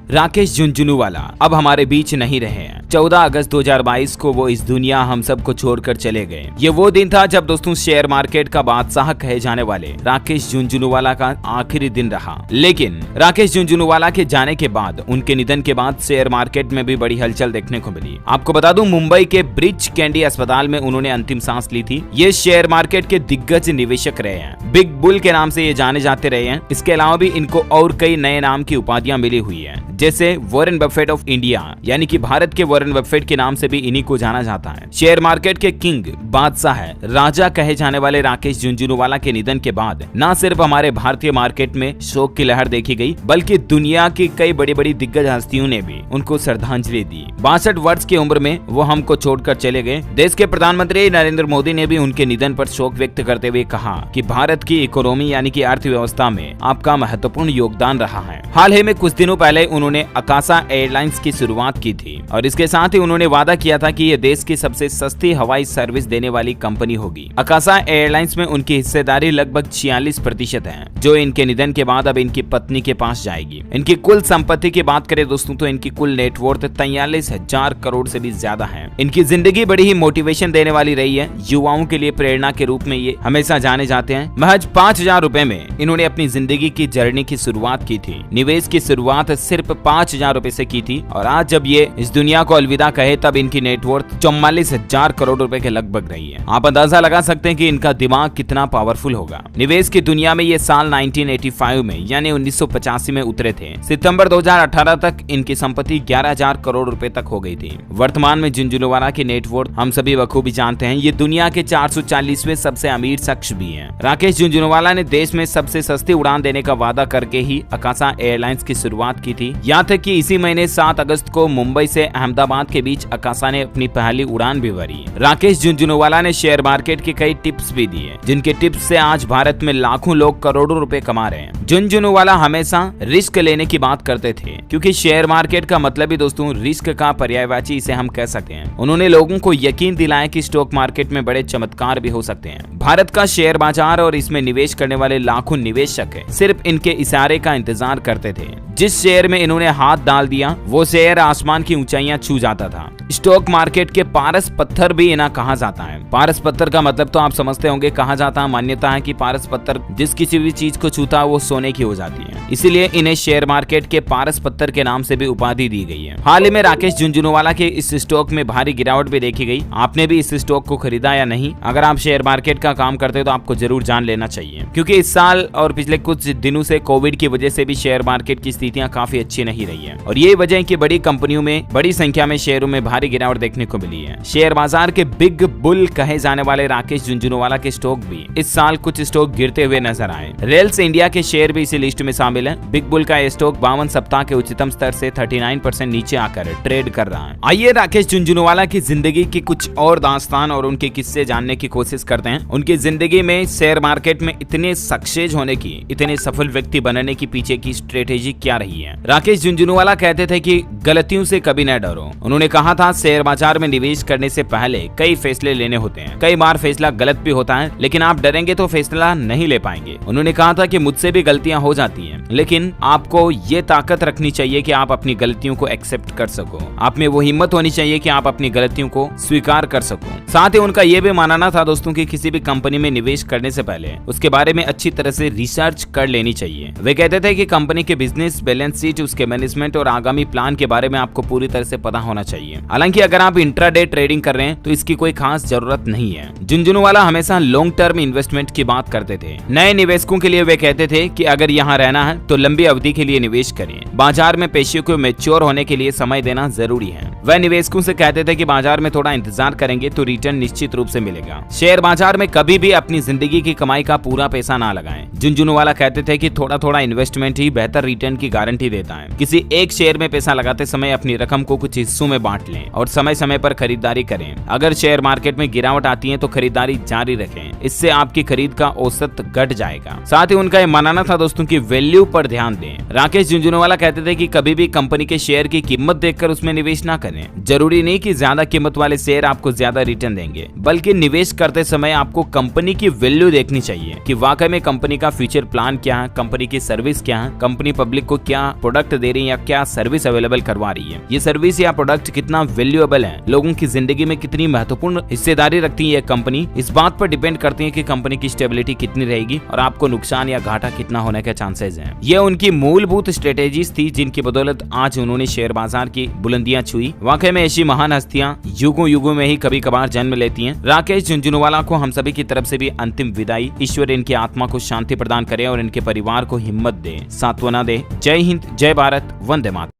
राकेश झुनझुनवाला अब हमारे बीच नहीं रहे हैं। 14 अगस्त 2022 को वो इस दुनिया हम सबको छोड़कर चले गए। ये वो दिन था जब दोस्तों शेयर मार्केट का बादशाह कहे जाने वाले राकेश झुनझुनवाला का आखिरी दिन रहा। लेकिन राकेश झुनझुनवाला के जाने के बाद, उनके निधन के बाद शेयर मार्केट में भी बड़ी हलचल देखने को मिली। आपको बता दूं, मुंबई के ब्रिच कैंडी अस्पताल में उन्होंने अंतिम सांस ली थी। ये शेयर मार्केट के दिग्गज निवेशक रहे हैं, बिग बुल के नाम से ये जाने जाते रहे हैं। इसके अलावा भी इनको और कई नए नाम की उपाधियां मिली हुई है, जैसे वॉरेन बफेट ऑफ इंडिया, यानी कि भारत के वॉरेन बफेट के नाम से भी इन्हीं को जाना जाता है। शेयर मार्केट के किंग, बादशाह, राजा कहे जाने वाले राकेश झुनझुनवाला के निधन के बाद न सिर्फ हमारे भारतीय मार्केट में शोक की लहर देखी गई, बल्कि दुनिया की कई बड़ी बड़ी दिग्गज हस्तियों ने भी उनको श्रद्धांजलि दी। 62 वर्ष की उम्र में वो हमको छोड़कर चले गए। देश के प्रधानमंत्री नरेंद्र मोदी ने भी उनके निधन पर शोक व्यक्त करते हुए कहा कि भारत की इकोनॉमी यानी कि अर्थव्यवस्था में आपका महत्वपूर्ण योगदान रहा है। हाल ही में कुछ दिनों पहले उन्होंने अकाशा एयरलाइंस की शुरुआत की थी और इसके साथ ही उन्होंने वादा किया था कि ये देश की सबसे सस्ती हवाई सर्विस देने वाली कंपनी होगी। अकाशा एयरलाइंस में उनकी हिस्सेदारी लगभग 46% है, जो इनके निधन के बाद अब इनकी पत्नी के पास जाएगी। इनकी कुल संपत्ति की बात करें दोस्तों तो इनकी कुल नेटवर्थ 43,000 करोड़ से भी ज्यादा है। इनकी जिंदगी बड़ी ही मोटिवेशन देने वाली रही है। युवाओं के लिए प्रेरणा के रूप में ये हमेशा जाने जाते हैं। महज 5,000 रुपए में इन्होंने अपनी जिंदगी की जर्नी की शुरुआत की थी। निवेश की शुरुआत सिर्फ 5,000 रुपए से की थी और आज जब ये इस दुनिया को अलविदा कहे तब इनकी नेटवर्थ 44,000 करोड़ रुपए के लगभग रही है। आप अंदाजा लगा सकते हैं कि इनका दिमाग कितना पावरफुल होगा। निवेश की दुनिया में ये साल 1985 में यानी 1985 में उतरे थे। सितंबर 2018 तक इनकी संपत्ति 11,000 करोड़ रुपए तक हो गई थी। वर्तमान में झुनझुनवाला की नेटवर्थ हम सभी बखूबी जानते हैं। ये दुनिया के 440वें सबसे अमीर शख्स भी हैं। राकेश झुनझुनवाला ने देश में सबसे सस्ती उड़ान देने का वादा करके ही अकाशा एयरलाइंस की शुरुआत की थी। यहाँ तक कि इसी महीने 7 अगस्त को मुंबई से अहमदाबाद के बीच अकाशा ने अपनी पहली उड़ान भी भरी। राकेश झुनझुनवाला ने शेयर मार्केट के कई टिप्स भी दिए, जिनके टिप्स से आज भारत में लाखों लोग करोड़ों रुपए कमा रहे हैं। झुनझुनवाला हमेशा रिस्क लेने की बात करते थे, क्योंकि शेयर मार्केट का मतलब ही दोस्तों रिस्क का पर्यायवाची इसे हम कह सकते हैं। उन्होंने लोगों को यकीन दिलाया कि स्टॉक मार्केट में बड़े चमत्कार भी हो सकते हैं। भारत का शेयर बाजार और इसमें निवेश करने वाले लाखों निवेशक सिर्फ इनके इशारे का इंतजार करते थे। जिस शेयर में इन्होंने हाथ डाल दिया वो शेयर आसमान की ऊंचाइयां छू जाता था। स्टॉक मार्केट के पारस पत्थर भी इन्हें कहा जाता है। पारस पत्थर का मतलब तो आप समझते होंगे। कहा जाता है, मान्यता है कि पारस पत्थर जिस किसी भी चीज को छूता है वो सोने की हो जाती है। इसीलिए इन्हें शेयर मार्केट के पारस पत्थर के नाम से भी उपाधि दी गई है। हाल ही में राकेश झुनझुनवाला के इस स्टॉक में भारी गिरावट भी देखी गई। आपने भी इस स्टॉक को खरीदा या नहीं? अगर आप शेयर मार्केट का काम करते हो तो आपको जरूर जान लेना चाहिए, क्योंकि इस साल और पिछले कुछ दिनों से कोविड की वजह से भी शेयर मार्केट की स्थितियां काफी अच्छी नहीं रही है और ये वजह है कि बड़ी कंपनियों में बड़ी संख्या में शेयरों में भारी गिरावट देखने को मिली है। शेयर बाजार के बिग बुल कहे जाने वाले राकेश झुनझुनवाला के स्टॉक भी इस साल कुछ स्टॉक गिरते हुए नजर आए। रेल्स इंडिया के शेयर भी इसी लिस्ट में शामिल है। बिग बुल का स्टॉक 52 सप्ताह के उच्चतम स्तर से 39% नीचे आकर ट्रेड कर रहा है। आइए राकेश झुनझुनवाला की जिंदगी की कुछ और दास्तान और उनके किस्से जानने की कोशिश करते हैं। उनकी जिंदगी में शेयर मार्केट में इतने सक्सेस होने की, इतने सफल व्यक्ति बनने की पीछे की स्ट्रेटेजी क्या रही है। राकेश झुनझुनवाला कहते थे कि गलतियों से कभी न डरो। उन्होंने कहा था, शेयर बाजार में निवेश करने से पहले कई फैसले लेने होते हैं। कई बार फैसला गलत भी होता है, लेकिन आप डरेंगे तो फैसला नहीं ले पाएंगे। उन्होंने कहा था कि मुझसे भी गलतियां हो जाती हैं, लेकिन आपको ये ताकत रखनी चाहिए कि आप अपनी गलतियों को एक्सेप्ट कर सको। आप में वो हिम्मत होनी चाहिए कि आप अपनी गलतियों को स्वीकार कर सको। साथ ही उनका ये भी मानना था दोस्तों कि किसी भी कंपनी में निवेश करने से पहले उसके बारे में अच्छी तरह से रिसर्च कर लेनी चाहिए। वे कहते थे कि कंपनी के बिजनेस, बैलेंस शीट, उसके मैनेजमेंट और आगामी प्लान के बारे में आपको पूरी तरह से पता होना चाहिए। हालांकि अगर आप इंट्राडे ट्रेडिंग कर रहे हैं तो इसकी कोई खास जरूरत नहीं है। झुनझुनवाला हमेशा लॉन्ग टर्म इन्वेस्टमेंट की बात करते थे। नए निवेशकों के लिए वे कहते थे कि अगर यहाँ रहना है तो लंबी अवधि के लिए निवेश करें। बाजार में पेशियों को मैच्योर होने के लिए समय देना जरूरी है। वह निवेशकों से कहते थे कि बाजार में थोड़ा इंतजार करेंगे तो रिटर्न निश्चित रूप से मिलेगा। शेयर बाजार में कभी भी अपनी जिंदगी की कमाई का पूरा पैसा ना लगाएं। झुनझुनवाला कहते थे कि थोड़ा थोड़ा इन्वेस्टमेंट ही बेहतर रिटर्न की गारंटी देता है। किसी एक शेयर में पैसा लगाते समय अपनी रकम को कुछ हिस्सों में बांट लें और समय समय पर खरीदारी करें। अगर शेयर मार्केट मार्केट में गिरावट आती है तो खरीदारी जारी रखें, इससे आपकी खरीद का औसत घट जाएगा। साथ ही उनका यह मानना था दोस्तों की वैल्यू पर ध्यान दें। राकेश झुंझुनवाला कहते थे कि कभी भी कंपनी के शेयर की कीमत देखकर उसमें निवेश ना करें। जरूरी नहीं कि ज्यादा कीमत वाले शेयर आपको ज्यादा रिटर्न देंगे, बल्कि निवेश करते समय आपको कंपनी की वैल्यू देखनी चाहिए कि वाकई में कंपनी का फ्यूचर प्लान क्या है, कंपनी की सर्विस क्या है, कंपनी पब्लिक को क्या प्रोडक्ट दे रही है या क्या सर्विस अवेलेबल करवा रही है, ये सर्विस या प्रोडक्ट कितना वैल्यूएबल है, लोगों की जिंदगी में कितनी महत्वपूर्ण हिस्सेदारी रखती है ये कंपनी। इस बात पर डिपेंड करती है कि कंपनी की स्टेबिलिटी कितनी रहेगी और आपको नुकसान या घाटा कितना होने के चांसेस हैं। ये उनकी मूलभूत स्ट्रेटेजीज थी जिनकी बदौलत आज उन्होंने शेयर बाजार की बुलंदियां छुई। वाकई में ऐसी महान हस्तियां युगों युगों में ही कभी कभार जन्म लेती हैं। राकेश झुंझुनवाला को हम सभी की तरफ से भी अंतिम विदाई। ईश्वर इनकी आत्मा को शांति प्रदान करे और इनके परिवार को हिम्मत दे, सांत्वना दे। जय हिंद, जय भारत, वंदे मातरम।